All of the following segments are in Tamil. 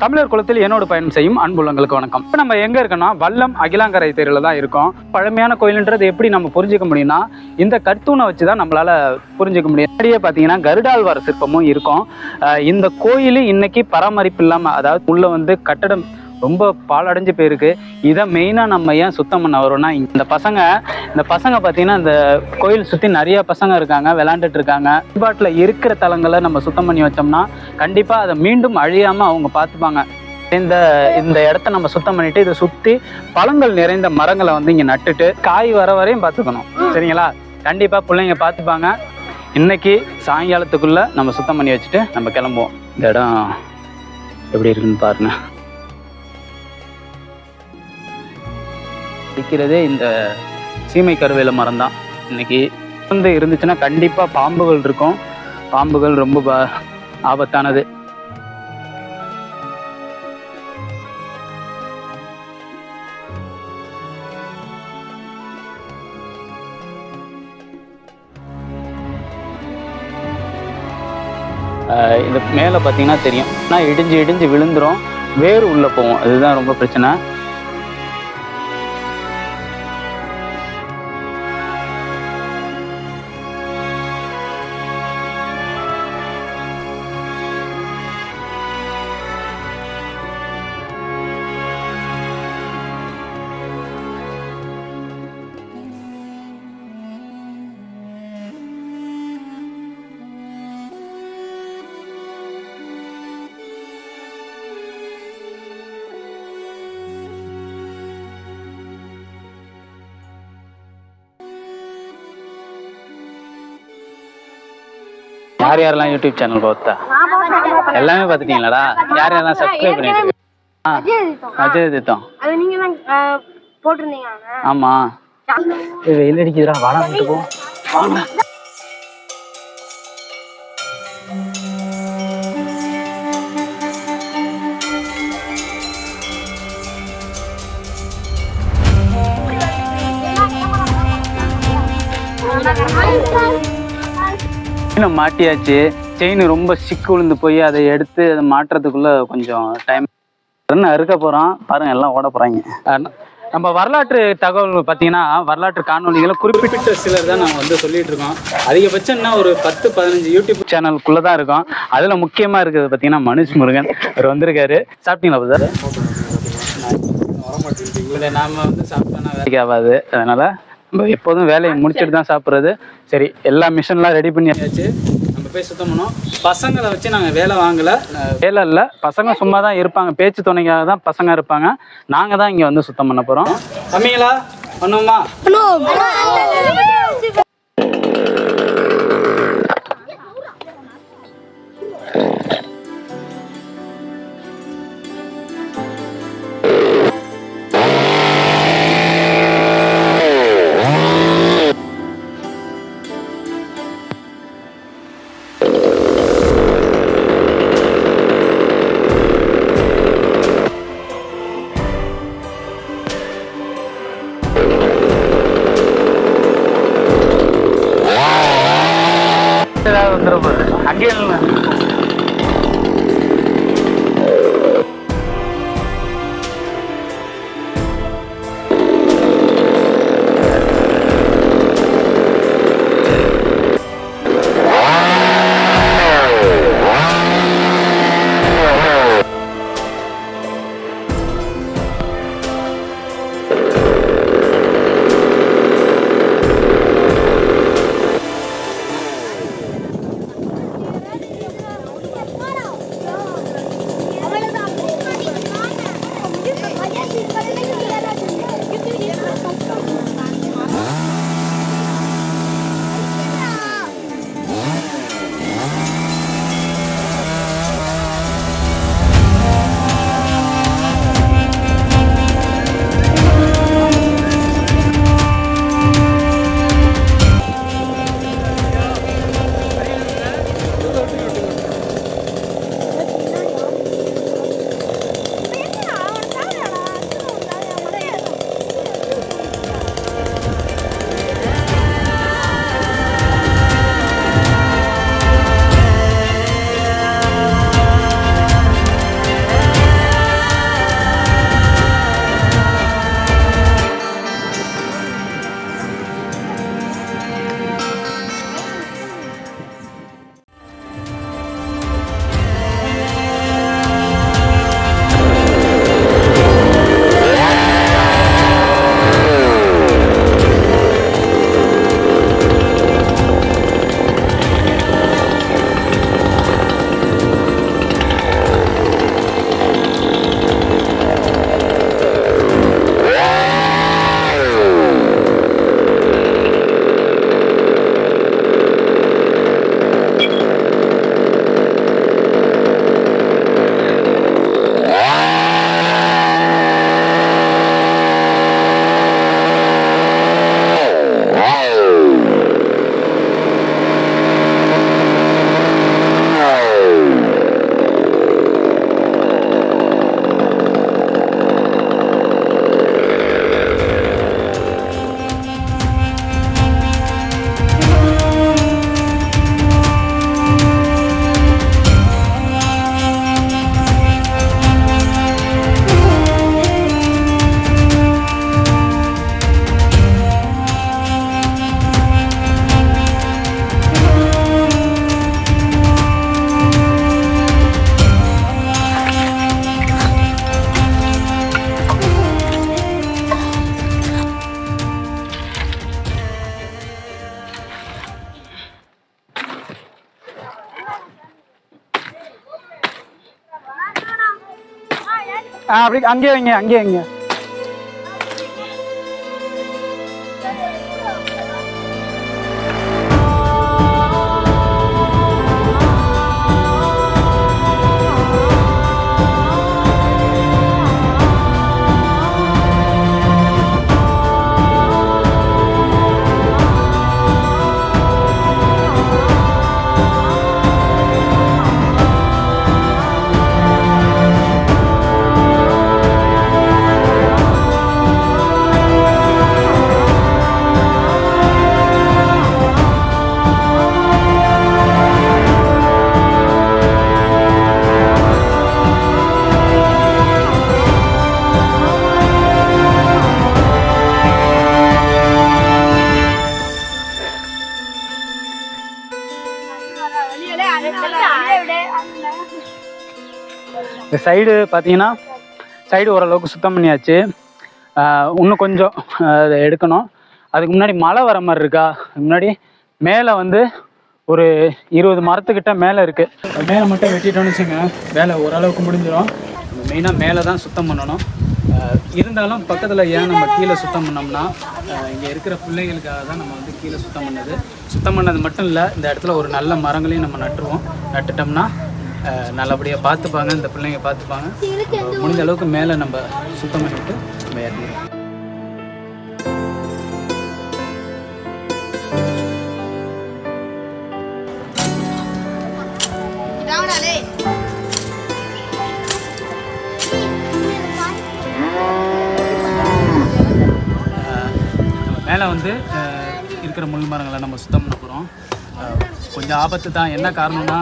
தமிழர் குலத்தில் என்னோட பயணம் செய்யும் அன்புள்ளங்களுக்கு வணக்கம். இப்போ நம்ம எங்கே இருக்கோம்னா வல்லம் அகிலாங்கரை தெருவில் தான் இருக்கோம். பழமையான கோயில்ன்றது எப்படி நம்ம புரிஞ்சிக்க முடியும்னா இந்த கற்தூணை வச்சு தான் நம்மளால் புரிஞ்சிக்க முடியும். முன்னாடியே பார்த்தீங்கன்னா கருடாழ்வார் சிற்பமும் இருக்கும். இந்த கோயில் இன்னைக்கு பராமரிப்பு இல்லாமல், அதாவது உள்ள கட்டடம் ரொம்ப பாலடைஞ்சு போயிருக்கு. இதை மெயினாக நம்ம ஏன் சுத்தம் பண்ண வரோம்னா, இந்த பசங்க பார்த்தீங்கன்னா இந்த கோயில் சுற்றி நிறைய பசங்க இருக்காங்க, விளையாண்டுட்டு இருக்காங்க. வழிபாட்டில் இருக்கிற தலங்களை நம்ம சுத்தம் பண்ணி வச்சோம்னா கண்டிப்பாக அதை மீண்டும் அழியாமல் அவங்க பார்த்துப்பாங்க. இந்த இடத்த நம்ம சுத்தம் பண்ணிட்டு இதை சுற்றி பழங்கள் நிறைந்த மரங்களை இங்கே நட்டுட்டு காய் வர வரையும் பார்த்துக்கணும். சரிங்களா? கண்டிப்பாக பிள்ளைங்க பார்த்துப்பாங்க. இன்னைக்கு சாயங்காலத்துக்குள்ளே நம்ம சுத்தம் பண்ணி வச்சுட்டு நம்ம கிளம்புவோம். இந்த இடம் எப்படி இருக்குன்னு பாருங்க. இருக்கிறதே இந்த சீமை கருவேல மரம் தான். இன்னைக்கு இருந்துச்சுன்னா கண்டிப்பாக பாம்புகள் இருக்கும். பாம்புகள் ரொம்ப ஆபத்தானது. இந்த மேலே பார்த்தீங்கன்னா தெரியும், ஆனால் இடிஞ்சு விழுந்துரும், வேறு உள்ளே போவோம். அதுதான் ரொம்ப பிரச்சனை. யார் யாரெல்லாம் யூடியூப் சேனல் பார்த்தா எல்லாமே பார்த்துட்டீங்களாடா? யார் யாரெல்லாம் சப்ஸ்கிரைப் பண்ணிட்டு? அஜய் திட்டம் ஆமா. வெயில் அடிக்குதுடா, வாடா வீட்டு போ. வாங்க. மாட்டியாச்சு. செயின் ரொம்ப சிக்கு விழுந்து போய் அதை எடுத்து அதை மாட்டுறதுக்குள்ள கொஞ்சம் டைம் அறுக்க போறோம். பாருங்க, எல்லாம் ஓட போறாங்க. நம்ம வரலாற்று தகவல் பார்த்தீங்கன்னா வரலாற்று காணொலிகளை குறிப்பிட்ட சிலர் தான் நாங்கள் சொல்லிட்டு இருக்கோம். அதிகபட்சம்னா ஒரு 10-15 யூடியூப் சேனலுக்குள்ள தான் இருக்கோம். அதுல முக்கியமா இருக்கிறது பார்த்தீங்கன்னா மனுஷ் முருகன் அவர் வந்திருக்காரு. சாப்பிட்டீங்களா சார்? இல்லை, நாம சாப்பிட்டோன்னா வேலைக்கு ஆகாது. அதனால நம்ம எப்போதும் வேலையை முடிச்சுட்டு தான் சாப்பிட்றது. சரி, எல்லா மிஷின்லாம் ரெடி பண்ணியாச்சு. நம்ம போய் சுத்தம் பண்ணோம். பசங்களை வச்சு நாங்கள் வேலை வாங்கலை. வேலை இல்லை, பசங்க சும்மா தான் இருப்பாங்க. பேச்சு துணைக்காக தான் பசங்க இருப்பாங்க. நாங்கள் தான் இங்கே சுத்தம் பண்ண போகிறோம். தம்பிங்களா, பண்ணுவோமா? அங்கே அப்படி அங்கேயே வைங்க, அங்கேயே வைங்க. இந்த சைடு பார்த்தீங்கன்னா சைடு ஓரளவுக்கு சுத்தம் பண்ணியாச்சு. இன்னும் கொஞ்சம் அதை எடுக்கணும். அதுக்கு முன்னாடி மழை வர மாதிரி இருக்கா. முன்னாடி மேலே வந்து ஒரு 20 மரத்துக்கிட்ட மேலே இருக்குது. மேலே மட்டும் வெட்டிட்டோன்னு வச்சுங்க, வேலை ஓரளவுக்கு முடிஞ்சிடும். மெயினாக மேலே தான் சுத்தம் பண்ணணும். இருந்தாலும் பக்கத்தில் ஏன் நம்ம கீழே சுத்தம் பண்ணோம்னா, இங்கே இருக்கிற பிள்ளைகளுக்காக தான் நம்ம வந்து கீழே சுத்தம் பண்ணது. சுத்தம் பண்ணது மட்டும் இல்லை, இந்த இடத்துல ஒரு நல்ல மரங்களையும் நம்ம நட்டுட்டோம்னா நல்லபடியாக பார்த்துப்பாங்க, இந்த பிள்ளைங்க பார்த்துப்பாங்க. முடிஞ்ச அளவுக்கு மேலே நம்ம சுத்தம் பண்ணிவிட்டு நம்ம ஏறிடுவோம். மேலே வந்து இருக்கிற முள் மரங்களை நம்ம சுத்தம் பண்ண போகிறோம். கொஞ்சம் ஆபத்து தான். என்ன காரணம்னா,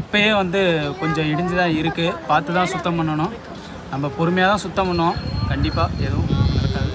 இப்போயே வந்து கொஞ்சம் இடிஞ்சு தான் இருக்குது. பார்த்து தான் சுத்தம் பண்ணணும். நம்ம பொறுமையாக தான் சுத்தம் பண்ணோம். கண்டிப்பாக எதுவும் நடக்காது.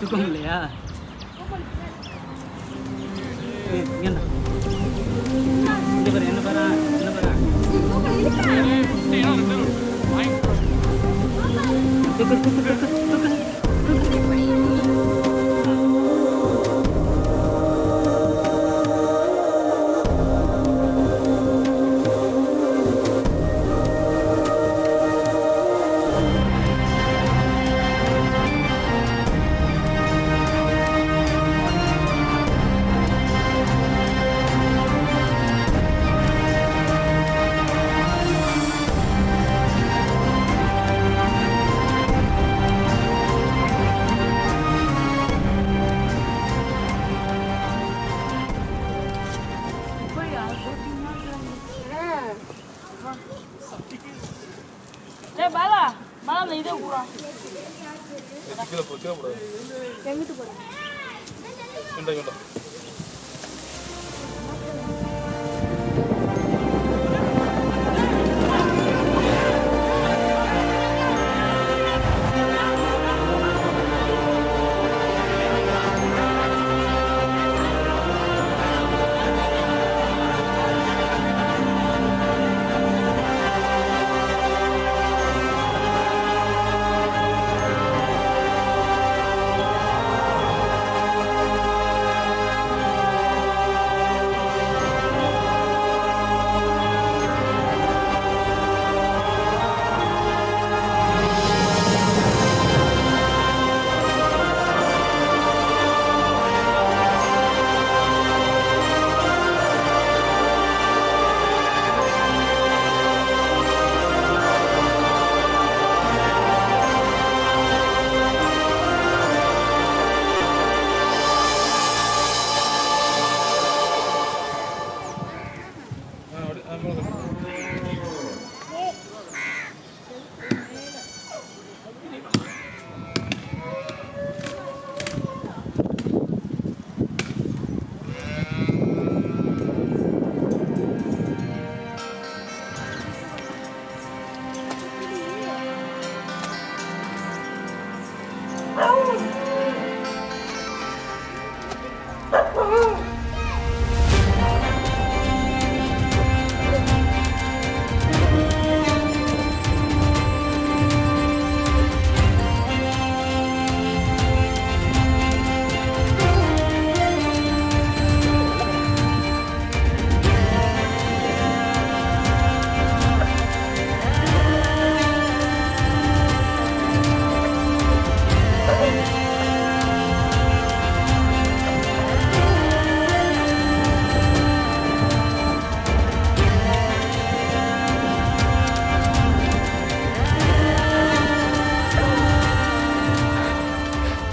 தூக்கம் இல்லையா? என்ன பாரு என்ன பாரு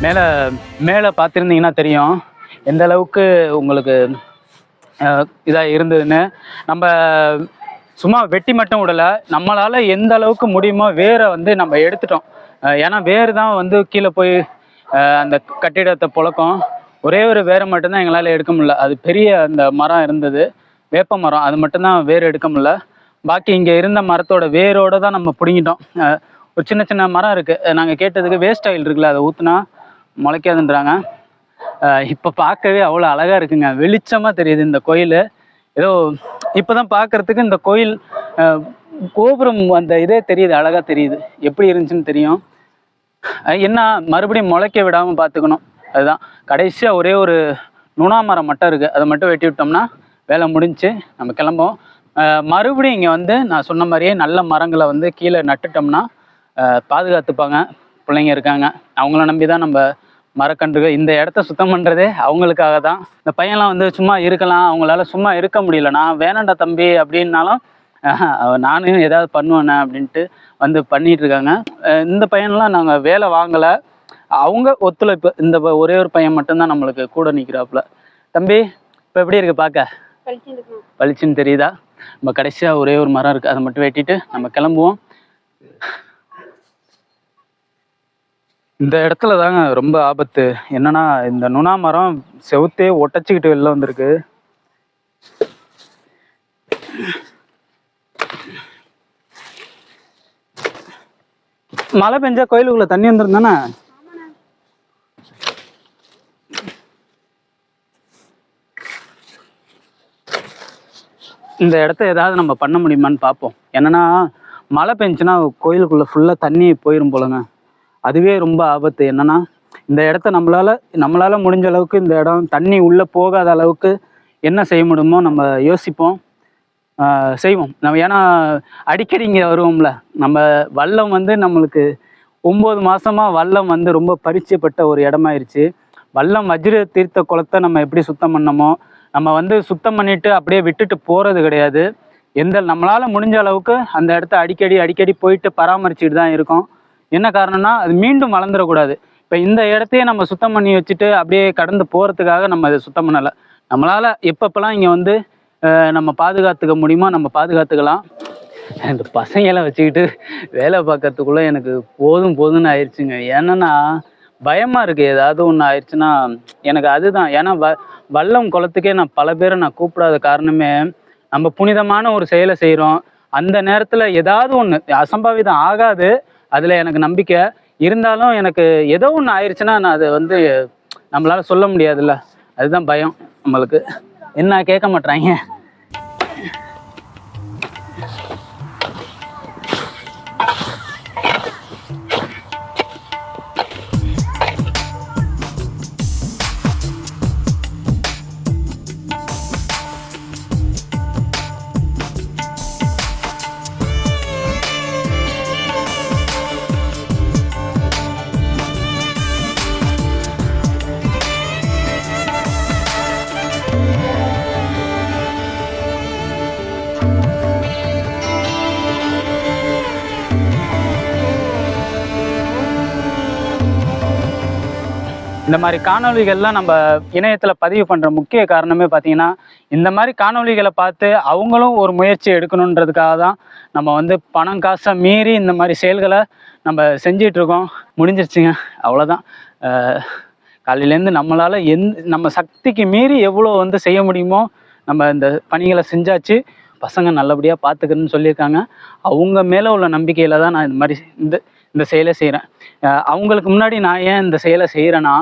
மேலே மேலே பார்த்துருந்தீங்கன்னா தெரியும் எந்த அளவுக்கு உங்களுக்கு இதாக இருந்ததுன்னு. நம்ம சும்மா வெட்டி மட்டும் விடலை, நம்மளால் எந்த அளவுக்கு முடியுமோ வேரை வந்து நம்ம எடுத்துட்டோம். ஏன்னா வேர் தான் வந்து கீழே போய் அந்த கட்டிடத்தை புழக்கம். ஒரே ஒரு வேரை மட்டும்தான் எங்களால் எடுக்க முடியல. அது பெரிய அந்த மரம் இருந்தது, வேப்ப மரம், அது மட்டும்தான் வேர் எடுக்க முடியல. பாக்கி இங்கே இருந்த மரத்தோட வேரோடு தான் நம்ம பிடுங்கிட்டோம். ஒரு சின்ன சின்ன மரம் இருக்குது. நாங்கள் கேட்டதுக்கு வேஸ்ட் ஆயில் இருக்குல்ல, அதை ஊற்றுனா முளைக்காதுன்றாங்க. இப்போ பார்க்கவே அவ்வளோ அழகாக இருக்குங்க, வெளிச்சமாக தெரியுது இந்த கோயில். ஏதோ இப்போ தான் பார்க்குறதுக்கு இந்த கோயில் கோபுரம் அந்த இதே தெரியுது, அழகாக தெரியுது. எப்படி இருந்துச்சுன்னு தெரியும். என்ன மறுபடியும் முளைக்க விடாமல் பார்த்துக்கணும். அதுதான் கடைசியாக ஒரே ஒரு நுணா மரம் மட்டும் இருக்குது, அதை மட்டும் வெட்டி விட்டோம்னா வேலை முடிஞ்சு நம்ம கிளம்போம். மறுபடியும் இங்கே வந்து நான் சொன்ன மாதிரியே நல்ல மரங்களை வந்து கீழே நட்டுட்டோம்னா பாதுகாத்துப்பாங்க. பிள்ளைங்க இருக்காங்க, அவங்கள நம்பி தான் நம்ம மரக்கன்றுகள். இந்த இடத்த சுத்தம் பண்ணுறதே அவங்களுக்காக தான். இந்த பையன்லாம் வந்து சும்மா இருக்கலாம், அவங்களால சும்மா இருக்க முடியல. நான் வேணாண்டா தம்பி அப்படின்னாலும் நானும் ஏதாவது பண்ணுவேண்ணே அப்படின்ட்டு வந்து பண்ணிகிட்டு இருக்காங்க. இந்த பையன்லாம் நாங்கள் வேலை வாங்கலை, அவங்க ஒத்துழைப்பு. இந்த ஒரே ஒரு பையன் மட்டும்தான் நம்மளுக்கு கூட நிற்கிறாப்புல. தம்பி இப்போ எப்படி இருக்கு பார்க்க? பளிச்சுன்னு தெரியுதா? நம்ம கடைசியாக ஒரே ஒரு மரம் இருக்குது, அதை மட்டும் வெட்டிட்டு நம்ம கிளம்புவோம். இந்த இடத்துல தாங்க ரொம்ப ஆபத்து. என்னன்னா இந்த நுணா மரம் செவுத்தே ஒட்டச்சிக்கிட்டு வெளில வந்திருக்கு. மழை பெஞ்சா கோயிலுக்குள்ள தண்ணி வந்துருந்தானே. இந்த இடத்த ஏதாவது நம்ம பண்ண முடியுமான்னு பார்ப்போம். என்னன்னா மழை பெஞ்சுன்னா கோயிலுக்குள்ள ஃபுல்லாக தண்ணி போயிடும் போலங்க. அதுவே ரொம்ப ஆபத்து. என்னன்னா இந்த இடத்த நம்மளால முடிஞ்ச அளவுக்கு இந்த இடம் தண்ணி உள்ளே போகாத அளவுக்கு என்ன செய்ய முடியுமோ நம்ம யோசிப்போம், செய்வோம். நம்ம ஏன்னா அடிக்கடி இங்கே வருவோம்ல. நம்ம வல்லம் வந்து நம்மளுக்கு 9 மாதமாக வல்லம் வந்து ரொம்ப பரிச்சயப்பட்ட ஒரு இடமாயிருச்சு. வல்லம் வஜ்ர தீர்த்த குளத்தை நம்ம எப்படி சுத்தம் பண்ணமோ நம்ம வந்து சுத்தம் பண்ணிட்டு அப்படியே விட்டுட்டு போகிறது கிடையாது. நம்மளால் முடிஞ்ச அளவுக்கு அந்த இடத்த அடிக்கடி போயிட்டு பராமரிச்சுட்டு தான் இருக்கோம். என்ன காரணம்னா அது மீண்டும் வளர்ந்துடக்கூடாது. இப்போ இந்த இடத்தையே நம்ம சுத்தம் பண்ணி வச்சுட்டு அப்படியே கடந்து போகிறதுக்காக நம்ம அதை சுத்தம் பண்ணலை. நம்மளால் எப்பப்பெல்லாம் இங்கே வந்து நம்ம பாதுகாத்துக்க முடியுமோ நம்ம பாதுகாத்துக்கலாம். இந்த பசங்கெல்லாம் வச்சுக்கிட்டு வேலை பார்க்கறதுக்குள்ளே எனக்கு போதும் போதும்னு ஆயிடுச்சுங்க. ஏன்னா பயமாக இருக்குது, ஏதாவது ஒன்று ஆயிடுச்சுன்னா எனக்கு அதுதான். ஏன்னா வல்லம் குளத்துக்கே நான் பல பேரை நான் கூப்பிடாத காரணமே, நம்ம புனிதமான ஒரு செயலை செய்கிறோம். அந்த நேரத்தில் ஏதாவது ஒன்று அசம்பாவிதம் ஆகாது, அதில் எனக்கு நம்பிக்கை இருந்தாலும் எனக்கு ஏதோ ஒன்று ஆயிடுச்சுன்னா நான் அதை நம்மளால சொல்ல முடியாதுல்ல, அதுதான் பயம் நம்மளுக்கு. என்ன கேட்க மாட்றாங்க. இந்த மாதிரி காணொலிகள்லாம் நம்ம இணையத்தில் பதிவு பண்ணுற முக்கிய காரணமே பார்த்தீங்கன்னா, இந்த மாதிரி காணொலிகளை பார்த்து அவங்களும் ஒரு முயற்சி எடுக்கணுன்றதுக்காக தான் நம்ம பணம் காசை மீறி இந்த மாதிரி செயல்களை நம்ம செஞ்சிட்ருக்கோம். முடிஞ்சிருச்சுங்க, அவ்வளோதான். காலையிலேருந்து நம்மளால் நம்ம சக்திக்கு மீறி எவ்வளோ செய்ய முடியுமோ நம்ம இந்த பணிகளை செஞ்சாச்சு. பசங்க நல்லபடியாக பார்த்துக்கிறேன்னு சொல்லியிருக்காங்க. அவங்க மேலே உள்ள நம்பிக்கையில் தான் நான் இந்த செயலை செய்கிறேன். அவங்களுக்கு முன்னாடி நான் ஏன் இந்த செயலை செய்கிறேன்னா,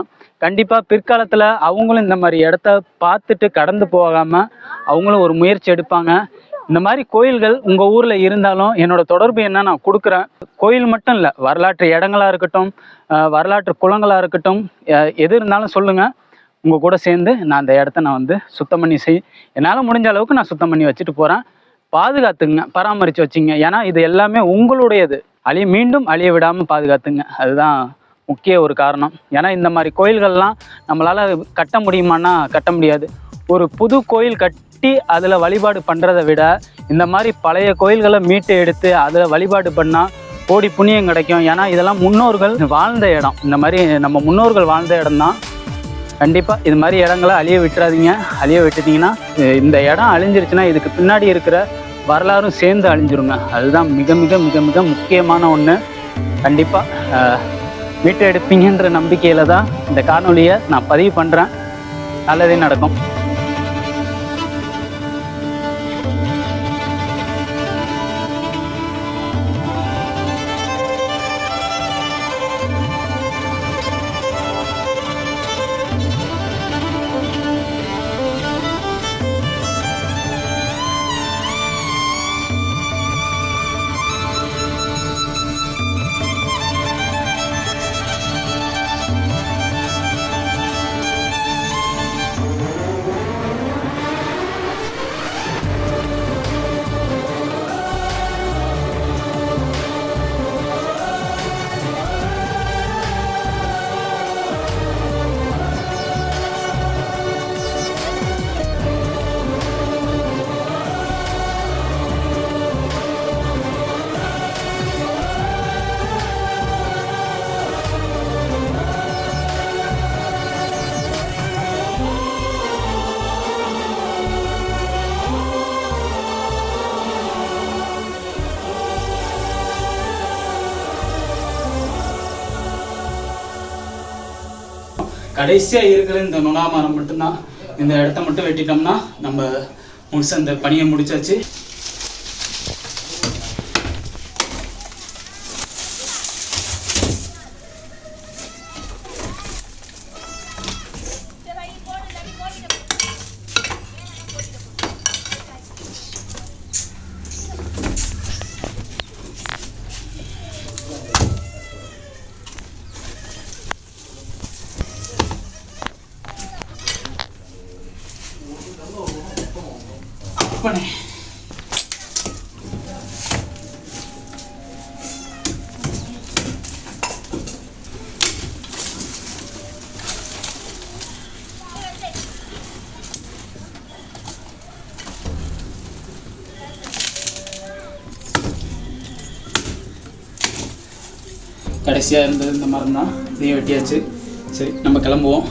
கண்டிப்பாக பிற்காலத்தில் அவங்களும் இந்த மாதிரி இடத்த பார்த்துட்டு கடந்து போகாமல் அவங்களும் ஒரு முயற்சி எடுப்பாங்க. இந்த மாதிரி கோயில்கள் உங்கள் ஊரில் இருந்தாலும் என்னோட தொடர்பு என்ன நான் கொடுக்குறேன். கோயில் மட்டும் இல்லை, வரலாற்று இடங்களாக இருக்கட்டும், வரலாற்று குளங்களாக இருக்கட்டும், எது இருந்தாலும் சொல்லுங்கள். உங்கள் கூட சேர்ந்து நான் அந்த இடத்த நான் சுத்தம் பண்ணி என்னால் முடிஞ்ச அளவுக்கு நான் சுத்தம் பண்ணி வச்சுட்டு போகிறேன். பாதுகாத்துங்க, பராமரித்து வச்சிங்க. ஏன்னா இது எல்லாமே உங்களுடையது. மீண்டும் அழிய விடாமல் பாதுகாத்துங்க, அதுதான் முக்கிய ஒரு காரணம். ஏன்னா இந்த மாதிரி கோயில்கள்லாம் நம்மளால் கட்ட முடியுமான்னா கட்ட முடியாது. ஒரு புது கோயில் கட்டி அதில் வழிபாடு பண்ணுறதை விட இந்த மாதிரி பழைய கோயில்களை மீட்டு எடுத்து அதில் வழிபாடு பண்ணால் கோடி புண்ணியம் கிடைக்கும். ஏன்னா இதெல்லாம் முன்னோர்கள் வாழ்ந்த இடம். இந்த மாதிரி நம்ம முன்னோர்கள் வாழ்ந்த இடம் தான். கண்டிப்பாக இது மாதிரி இடங்களை அழிய விட்டுறாதீங்க. அழிய விட்டுட்டிங்கன்னா இந்த இடம் அழிஞ்சிருச்சுன்னா இதுக்கு பின்னாடி இருக்கிற வரலாறும் சேர்ந்து அழிஞ்சிருங்க. அதுதான் மிக மிக மிக மிக முக்கியமான ஒன்று. கண்டிப்பாக மீட்டு எடுப்பீங்கன்ற நம்பிக்கையில் தான் இந்த காணொலியை நான் பதிவு பண்ணுறேன். நல்லதே நடக்கும். கடைசியாக இருக்கிற இந்த நுணா மரம் மட்டும்தான். இந்த இடத்த மட்டும் வெட்டிட்டோம்னா நம்ம முழுசாக இந்த பணியை முடிச்சாச்சு. கடைசியாக இருந்தது இந்த மரம் தான். இதையும் வெட்டியாச்சு. சரி, நம்ம கிளம்புவோம்.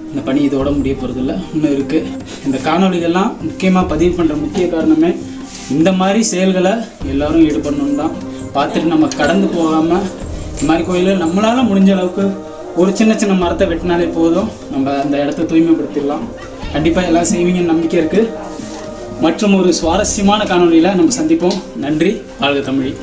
இந்த பணி இதோட முடிய போகிறதில்ல, இன்னும் இருக்குது. இந்த காணொலிகள்லாம் முக்கியமாக பதிவு பண்ணுற முக்கிய காரணமே இந்த மாதிரி செயல்களை எல்லோரும் ஈடுபடணும் தான். பார்த்துட்டு நம்ம கடந்து போகாமல் இந்த மாதிரி கோயிலில் நம்மளால் முடிஞ்ச அளவுக்கு ஒரு சின்ன சின்ன மரத்தை வெட்டினாலே போதும், நம்ம அந்த இடத்த தூய்மைப்படுத்திடலாம். கண்டிப்பாக எல்லாம் செய்வீங்கன்னு நம்பிக்கை இருக்குது. மற்றும் ஒரு சுவாரஸ்யமான காணொலியில் நம்ம சந்திப்போம். நன்றி. வாழ்க தமிழ்.